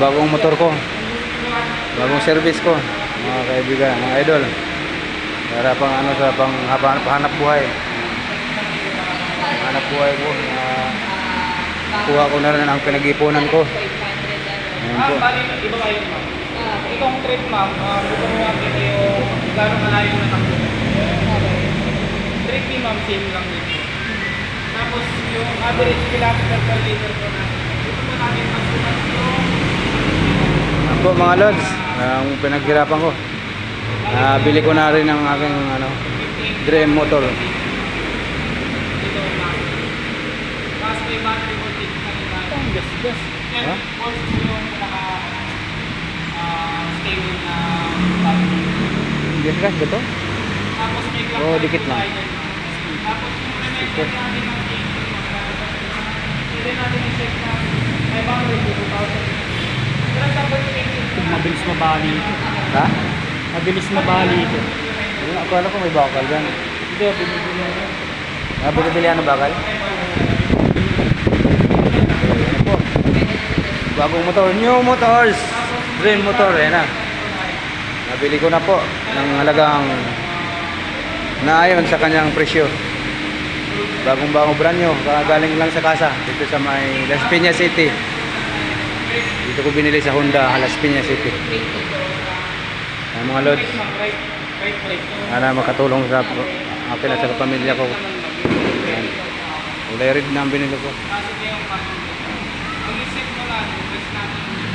bagong motor ko, bagong service ko, mga kaibigan, mga idol, para pang ano, sa pang hanap buhay, hanap buhay ko. Kuha ko na rin ang pinag-ipunan ko. Ayan po. Iba kayo, ma'am. Itong trip, ma'am, gusto mo natin yung gano'ng malayo na takbo. Trip ma'am, same lang din. Tapos yung average kilometer per liter po natin. Ito po natin masulat yung... Ako mga lods, ang pinaghirapan ko. Bili ko na rin ang aking ano, dream motor. Dito ma'am. Tapos may battery voltage na rin natin. Ang gas-gas. Yan, also yung naka-stable na battery. Yes guys, ito? Tapos may clock Oo, dikit lang. Tapos yung remainder natin ng safety, hindi natin i-check na 500 to 2,000. Pero sa pag-check Mabilis mabali ito. Ha? Mabilis mabali ito. Ako alam ko may bakal dyan. Ito, binibili na. Bili-bilihan ng bakal? Ano po? Bagong motor, new motors! Dream motor, yan na. Nabili ko na po ng halagang naayon sa kanyang presyo. Bagong-bagong brand new, galing lang sa kasa dito sa may Las Piñas City. Dito ko binili sa Honda, Las Piñas City. Mga lods, sana makatulong sa akin at sa pamilya ko. Kulay red na ang binili ko.